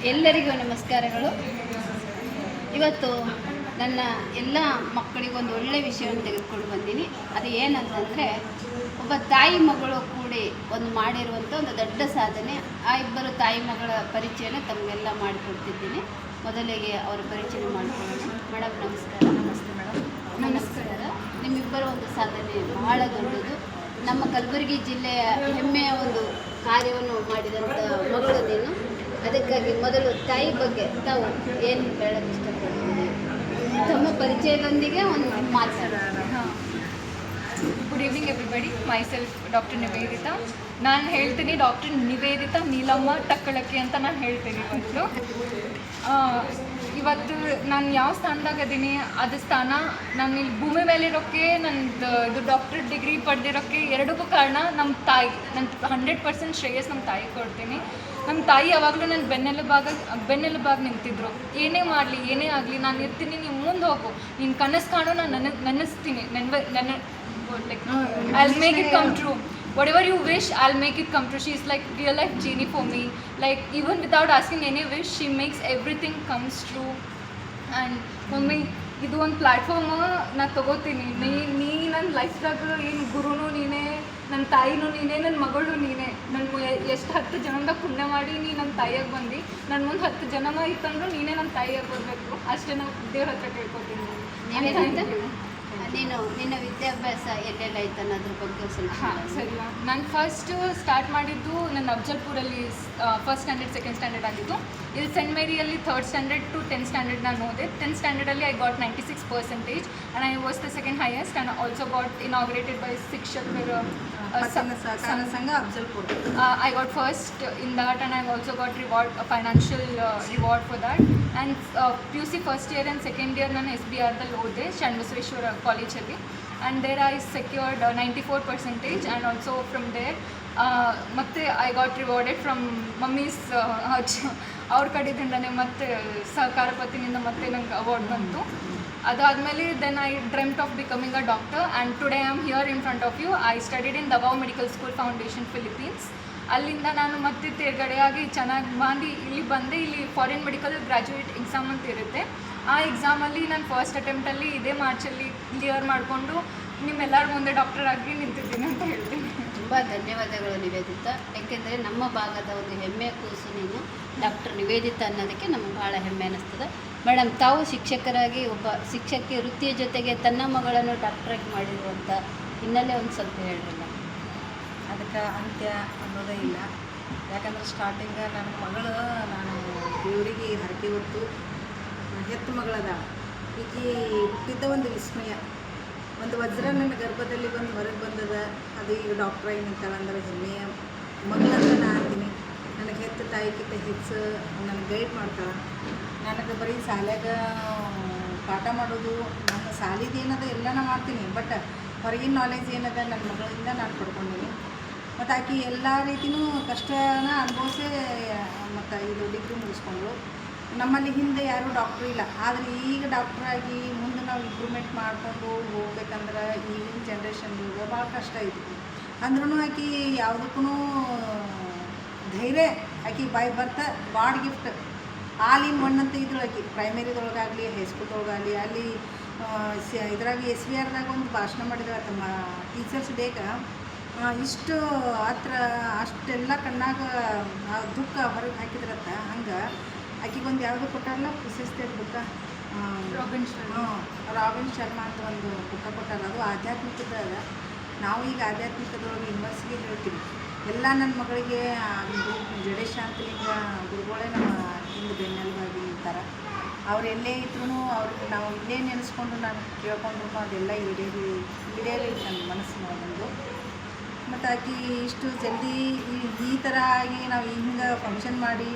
ಎಲ್ಲರಿಗೂ ನಮಸ್ಕಾರಗಳು. ಇವತ್ತು ನನ್ನ ಎಲ್ಲ ಮಕ್ಕಳಿಗೊಂದು ಒಳ್ಳೆಯ ವಿಷಯವನ್ನು ತೆಗೆದುಕೊಂಡು ಬಂದೀನಿ. ಅದು ಏನಂತಂದರೆ, ಒಬ್ಬ ತಾಯಿ ಮಗಳು ಕೂಡಿ ಒಂದು ಮಾಡಿರುವಂಥ ಒಂದು ದೊಡ್ಡ ಸಾಧನೆ. ಆ ಇಬ್ಬರು ತಾಯಿ ಮಗಳ ಪರಿಚಯನ ತಮಗೆಲ್ಲ ಮಾಡಿಕೊಡ್ತಿದ್ದೀನಿ. ಮೊದಲಿಗೆ ಅವರ ಪರಿಚಯ ಮಾಡಿಕೊಳ್ಳೋಣ. ಮೇಡಮ್ ನಮಸ್ಕಾರ. ನಮಸ್ತೆ ಮೇಡಮ್. ನಮಸ್ಕಾರ. ನಿಮ್ಮಿಬ್ಬರ ಒಂದು ಸಾಧನೆ ಬಹಳ ದೊಡ್ಡದು. ನಮ್ಮ ಕಲಬುರಗಿ ಜಿಲ್ಲೆಯ ಹೆಮ್ಮೆಯ ಒಂದು ಕಾರ್ಯವನ್ನು ಮಾಡಿದಂಥ ಮಗಳು ನೀನು. ಅದಕ್ಕಾಗಿ ಮೊದಲು ತಾಯಿ ಬಗ್ಗೆ ತಾವು ಏನು ಹೇಳಕ್ಕೆ ಇಷ್ಟಪಡ್ತೀನಿ? ತಮ್ಮ ಪರಿಚಯದೊಂದಿಗೆ ಒಂದು ಮಾತಾಡೋಣ. Good evening everybody. Myself doctor Nivedita. ನಾನು ಹೇಳ್ತೀನಿ ಡಾಕ್ಟರ್ ನಿವೇದಿತಾ ನೀಲಮ್ಮ ಟಕ್ಕಳಕ್ಕಿ ಅಂತ ನಾನು ಹೇಳ್ತೀನಿ. ಇವತ್ತು ನಾನು ಯಾವ ಸ್ಥಾನದಾಗ ಅದೀನಿ, ಅದು ಸ್ಥಾನ ನಾನು ಇಲ್ಲಿ ಭೂಮಿ ಮೇಲಿರೋಕ್ಕೆ ಇದು ಡಾಕ್ಟರ್ ಡಿಗ್ರಿ ಪಡೆದಿರೋಕ್ಕೆ ಎರಡಕ್ಕೂ ಕಾರಣ ನಮ್ಮ ತಾಯಿ. ನನ್ನ 100% ಶ್ರೇಯಸ್ ನಮ್ಮ ತಾಯಿ ಕೊಡ್ತೀನಿ. ನಮ್ಮ ತಾಯಿ ಯಾವಾಗಲೂ ನನ್ನ ಬೆನ್ನೆಲುಬಾಗಿ ನಿಂತಿದ್ರು. ಏನೇ ಮಾಡಲಿ ಏನೇ ಆಗಲಿ ನಾನು ಇರ್ತೀನಿ, ನೀವು ಮುಂದೆ ಹೋಗು, ನೀನು ಕನಸು ಕಾಣು, ನಾನು ನೆನೆಸ್ತೀನಿ, I'll make it come true. Whatever you wish, I'll make it come true. She's like real life genie for me. Like even without asking any wish, she makes everything comes true. And mummy, ಇದು ಒಂದು platform ನಾನು ತೊಗೋತೀನಿ. ನೀ ನನ್ನ ಲೈಫ್ದಾಗ ಏನು ಗುರುನೂ ನೀನೇ, ನನ್ನ ತಾಯಿನೂ ನೀನೇ, ನನ್ನ ಮಗಳು ನೀನೇ. ನನ್ನ ಎಷ್ಟು 10 ಜನದಾಗ ಪುಣ್ಯ ಮಾಡಿ ನೀ ನನ್ನ ತಾಯಿಯಾಗಿ ಬಂದು ನನ್ನ ಮುಂದೆ 10 ಜನ ಇತ್ತಂದ್ರೂ ನೀನೇ ನನ್ನ ತಾಯಿಯಾಗಿ ಬರಬೇಕು. ಅಷ್ಟೇ ನಾವು ದೇವ್ರ ಹತ್ರ ಕೇಳ್ಕೊತೀನಿ. ನೀನು ನಿನ್ನ ವಿದ್ಯಾಭ್ಯಾಸ ಎಲ್ಲೆಲ್ಲ ಆಯ್ತು ಅನ್ನೋದ್ರ ಬಗ್ಗೆ ಸ್ವಲ್ಪ. ಸರಿ. ನಾನು ಫಸ್ಟ್ ಸ್ಟಾರ್ಟ್ ಮಾಡಿದ್ದು ನನ್ನ ಅಫ್ಜಲ್ಪುರಲ್ಲಿ ಫಸ್ಟ್ ಸ್ಟ್ಯಾಂಡರ್ಡ್ ಸೆಕೆಂಡ್ ಸ್ಟ್ಯಾಂಡರ್ಡ್ ಆಗಿತ್ತು. ಇಲ್ಲಿ ಸೆಂಟ್ ಮೇರಿಯಲ್ಲಿ 3rd standard to 10th standard ನಾನು ಓದಿದೆ. 10th ಸ್ಟ್ಯಾಂಡರ್ಡಲ್ಲಿ I got 96% and I was the second highest and also got inaugurated by ಶಿಕ್ಷಕರ ಸಂಘ Afzalpur. I got first in that and I also got a financial reward for that. And PUC first year and second year ನಾನು SBRದಲ್ಲಿ ಓದಿದೆ, ಷಣ್ಬಸವೇಶ್ವರ ಕಾಲೇಜಲ್ಲಿ. And there I secured 94% and also from there ಮತ್ತೆ I got rewarded from mummies ಅವ್ರ ಕಡೆಯಿಂದನೇ ಮತ್ತೆ ಸಹಕಾರ ಪತಿನಿಂದ ಮತ್ತೆ ನಂಗೆ award ಬಂತು. ಅದಾದಮೇಲೆ then I dreamed of becoming a doctor and today I am here in front of you. I studied in Davao medical school foundation Philippines. ಅಲ್ಲಿಂದ ನಾನು ಮತ್ತೆ ತೇರ್ಗಡೆಯಾಗಿ ಚೆನ್ನಾಗಿ ಮಾಡಿ ಇಲ್ಲಿ ಬಂದೆ. ಇಲ್ಲಿ ಫಾರಿನ್ ಮೆಡಿಕಲ್ ಗ್ರ್ಯಾಜುಯೇಟ್ ಎಕ್ಸಾಮ್ ಅಂತ ಇರುತ್ತೆ. ಆ ಎಕ್ಸಾಮಲ್ಲಿ ನಾನು ಫಸ್ಟ್ ಅಟೆಂಪ್ಟಲ್ಲಿ ಇದೇ ಮಾರ್ಚಲ್ಲಿ ಕ್ಲಿಯರ್ ಮಾಡಿಕೊಂಡು ನಿಮ್ಮೆಲ್ಲರ ಮುಂದೆ ಡಾಕ್ಟರ್ ಆಗಿ ನಿಂತಿದ್ದೀನಿ ಅಂತ ಹೇಳ್ತೀನಿ. ತುಂಬ ಧನ್ಯವಾದಗಳು ನಿವೇದಿತಾ. ಏಕೆಂದರೆ ನಮ್ಮ ಭಾಗದ ಒಂದು ಹೆಮ್ಮೆಯ ಕೂಸು ನೀನು. ಡಾಕ್ಟರ್ ನಿವೇದಿತಾ ಅನ್ನೋದಕ್ಕೆ ನಮ್ಗೆ ಭಾಳ ಹೆಮ್ಮೆ ಅನ್ನಿಸ್ತದೆ. ಮೇಡಮ್, ತಾವು ಶಿಕ್ಷಕರಾಗಿ ಒಬ್ಬ ಶಿಕ್ಷಕಿ ವೃತ್ತಿಯ ಜೊತೆಗೆ ತನ್ನ ಮಗಳನ್ನು ಡಾಕ್ಟ್ರಾಗಿ ಮಾಡಿರುವಂಥ ಹಿನ್ನೆಲೆ ಒಂದು ಸ್ವಲ್ಪ ಹೇಳ್ರಲ್ಲ. ಅದಕ್ಕೆ ಅಂತ್ಯ ಅನ್ನೋದೇ ಇಲ್ಲ. ಯಾಕಂದ್ರೆ ಸ್ಟಾರ್ಟಿಂಗ್ ನನ್ನ ಮಗಳು ನಾನು ದೇವರಿಗೆ ಹರಕೆ ಹೊತ್ತು ಹೆತ್ತು ಮಗಳದ ಈಕೆ ಹುಟ್ಟಿದ್ದ ಒಂದು ವಿಸ್ಮಯ, ಒಂದು ವಜ್ರ ನನ್ನ ಗರ್ಭದಲ್ಲಿ ಬಂದು ಹೊರಗೆ ಬಂದದ. ಅದು ಈಗ ಡಾಕ್ಟ್ರಾಗಿ ನಿಂತಾಳಂದ್ರೆ ಹೆಮ್ಮೆಯ ಮಗಳಂತ ನಾನು ಅಂತೀನಿ. ನನಗೆ ಹೆತ್ತ ತಾಯಿಗಿಂತ ಹೆಚ್ಚು ನನಗೆ ಗೈಡ್ ಮಾಡ್ತಾಳೆ. ನನಗೆ ಬರೀ ಶಾಲ್ಯಾಗ ಪಾಠ ಮಾಡೋದು, ನನ್ನ ಶಾಲಿದು ಏನದ ಎಲ್ಲ ನಾನು ಮಾಡ್ತೀನಿ, ಬಟ್ ಹೊರಗಿನ ನಾಲೆಜ್ ಏನದ ನನ್ನ ಮಗಳಿಂದ ನಾನು ಪಡ್ಕೊಂಡೀನಿ. ಮತ್ತು ಆಕೆ ಎಲ್ಲ ರೀತಿಯೂ ಕಷ್ಟನ ಅನುಭವಿಸೇ ಮತ್ತು ಇದು ಡಿಗ್ರಿ ಮುಗಿಸ್ಕೊಂಡ್ರು. ನಮ್ಮಲ್ಲಿ ಹಿಂದೆ ಯಾರೂ ಡಾಕ್ಟ್ರು ಇಲ್ಲ, ಆದರೆ ಈಗ ಡಾಕ್ಟ್ರಾಗಿ ಮುಂದೆ ನಾವು ಇಂಪ್ರೂವ್ಮೆಂಟ್ ಮಾಡಿಕೊಂಡು ಹೋಗ್ಬೇಕಂದ್ರೆ ಈಗಿನ ಜನ್ರೇಷನ್ಗೆ ಭಾಳ ಕಷ್ಟ ಐತಿ. ಅಂದ್ರೂ ಆಕೆ ಯಾವುದಕ್ಕೂ ಧೈರ್ಯ, ಆಕೆ ಬೈ ಬರ್ತ god gift. All in one ಅಂತ ಇದ್ರು ಆಕೆ. ಪ್ರೈಮರಿದೊಳಗಾಗಲಿ ಹೈಸ್ಕೂಲ್ದೊಳಗಾಗಲಿ ಅಲ್ಲಿ ಇದ್ರಾಗ SBRದಾಗ ಒಂದು ಭಾಷಣ ಮಾಡಿದ್ರೆ ತಮ್ಮ ಟೀಚರ್ಸ್ ಡೇಗೆ ಇಷ್ಟು ಹತ್ರ ಅಷ್ಟೆಲ್ಲ ಕಣ್ಣಾಗ ದುಃಖ ಹೊರಗೆ ಹಾಕಿದ್ರತ್ತ. ಹಂಗೆ ಆಕೆಗೊಂದು ಯಾವುದು ಕೊಟ್ಟಾರಲ್ಲ ಪ್ರಶಸ್ತಿ ಬುಕ್ಕ, ರಾಬಿನ್ ಶರ್ಮಾ ಅಂತ ಒಂದು ಬುಕ್ಕ ಕೊಟ್ಟಾರ. ಅದು ಆಧ್ಯಾತ್ಮಿಕದ. ನಾವು ಈಗ ಆಧ್ಯಾತ್ಮಿಕದೊಳಗೆ ಯೂನಿವರ್ಸಿಟಿಗೆ ಹೇಳ್ತೀವಿ. ಎಲ್ಲ ನನ್ನ ಮಗಳಿಗೆ ಜಡೇಶಾಂತಲಿಂಗ ಗುರುಗಳೇ ನಮ್ಮ ಹಿಂದೆ ಬೆನ್ನೆಲುಬಾಗಿ ನಿಂತಾರೆ. ಅವ್ರು ಎಲ್ಲೇ ಇದ್ರೂ ಅವ್ರಿಗೆ ನಾವು ಇಲ್ಲೇ ನೆನೆಸ್ಕೊಂಡು ನಾನು ಕೇಳ್ಕೊಂಡ್ರು ಅದೆಲ್ಲ ಈಡೇರಿ ನನ್ನ ಮನಸ್ಸಿನ ಬಂದು. ಮತ್ತು ಆಕೆ ಇಷ್ಟು ಜಲ್ದಿ ಈ ಥರ ಆಗಿ ನಾವು ಹಿಂಗೆ ಫಂಕ್ಷನ್ ಮಾಡಿ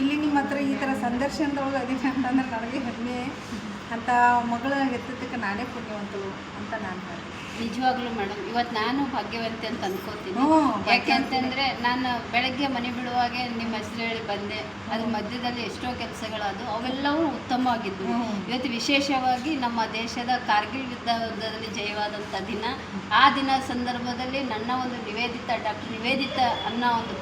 ಇಲ್ಲಿ ನಿಮ್ಮ ಹತ್ರ ಈ ಥರ ಸಂದರ್ಶನದೊಳಗೆ ಅದೀನಿ ಅಂತಂದ್ರೆ ನನಗೆ ಹೆಮ್ಮೆ. ಅಂತ ಮಗಳ ಹೆತ್ತದಕ್ಕೆ ನಾನೇ ಪುಣ್ಯವಂತಳು ಅಂತ ನಾನು ಹೇಳ್ತೀನಿ. ನಿಜವಾಗ್ಲೂ ಮೇಡಮ್, ಇವತ್ತು ನಾನು ಭಾಗ್ಯವಂತೆ ಅಂತ ಅನ್ಕೋತೀನಿ. ಯಾಕೆ ಅಂತಂದರೆ ನಾನು ಬೆಳಗ್ಗೆ ಮನೆ ಬಿಡುವಾಗೆ ನಿಮ್ಮ ಹೆಸರು ಹೇಳಿ ಬಂದೆ. ಅದ್ರ ಮಧ್ಯದಲ್ಲಿ ಎಷ್ಟೋ ಕೆಲಸಗಳದು, ಅವೆಲ್ಲವೂ ಉತ್ತಮವಾಗಿದ್ದವು. ಇವತ್ತು ವಿಶೇಷವಾಗಿ ನಮ್ಮ ದೇಶದ ಕಾರ್ಗಿಲ್ ಯುದ್ಧದಲ್ಲಿ ಜಯವಾದಂಥ ದಿನ. ಆ ದಿನ ಸಂದರ್ಭದಲ್ಲಿ ನನ್ನ ಒಂದು ಡಾಕ್ಟರ್ ನಿವೇದಿತಾ ಅನ್ನೋ ಒಂದು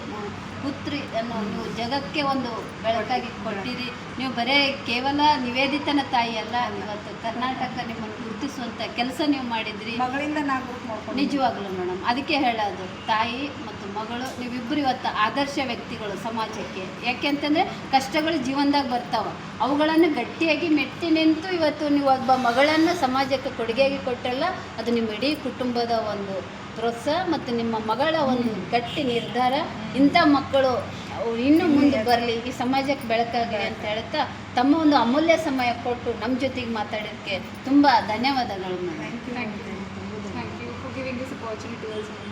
ಪುತ್ರಿಯನ್ನು ನೀವು ಜಗಕ್ಕೆ ಒಂದು ಬೆಳಕಾಗಿ ಕೊಟ್ಟಿರಿ. ನೀವು ಬರೇ ಕೇವಲ ನಿವೇದಿತನ ತಾಯಿ ಅಲ್ಲ, ಇವತ್ತು ಕರ್ನಾಟಕ ನಿಮ್ಮನ್ನು ಗುರುತಿಸುವಂಥ ಕೆಲಸ ನೀವು ಮಾಡಿದ್ರಿ. ಮಗಳಿಂದ ನಾ ಗುರುತು ಮಾಡ್ಕೊಂಡು ನಿಜವಾಗ್ಲೂ ಮೇಡಮ್, ಅದಕ್ಕೆ ಹೇಳೋದು ತಾಯಿ ಮತ್ತು ಮಗಳು ನೀವಿಬ್ಬರು ಇವತ್ತು ಆದರ್ಶ ವ್ಯಕ್ತಿಗಳು ಸಮಾಜಕ್ಕೆ. ಯಾಕೆಂತಂದರೆ ಕಷ್ಟಗಳು ಜೀವನದಾಗ ಬರ್ತಾವೆ, ಅವುಗಳನ್ನು ಗಟ್ಟಿಯಾಗಿ ಮೆಟ್ಟಿ ನಿಂತು ಇವತ್ತು ನೀವು ಒಬ್ಬ ಮಗಳನ್ನು ಸಮಾಜಕ್ಕೆ ಕೊಡುಗೆಯಾಗಿ ಕೊಟ್ಟಲ್ಲ, ಅದು ನಿಮ್ಮ ಇಡೀ ಕುಟುಂಬದ ಒಂದು ಪ್ರೋತ್ಸಾಹ ಮತ್ತು ನಿಮ್ಮ ಮಗಳ ಒಂದು ಗಟ್ಟಿ ನಿರ್ಧಾರ. ಇಂಥ ಮಕ್ಕಳು ಇನ್ನೂ ಮುಂದೆ ಬರಲಿ, ಈ ಸಮಾಜಕ್ಕೆ ಬೆಳಕಾಗಲಿ ಅಂತ ಹೇಳ್ತಾ ತಮ್ಮ ಒಂದು ಅಮೂಲ್ಯ ಸಮಯ ಕೊಟ್ಟು ನಮ್ಮ ಜೊತೆಗೆ ಮಾತಾಡೋದಕ್ಕೆ ತುಂಬ ಧನ್ಯವಾದಗಳು madam. Thank you for giving this opportunity also.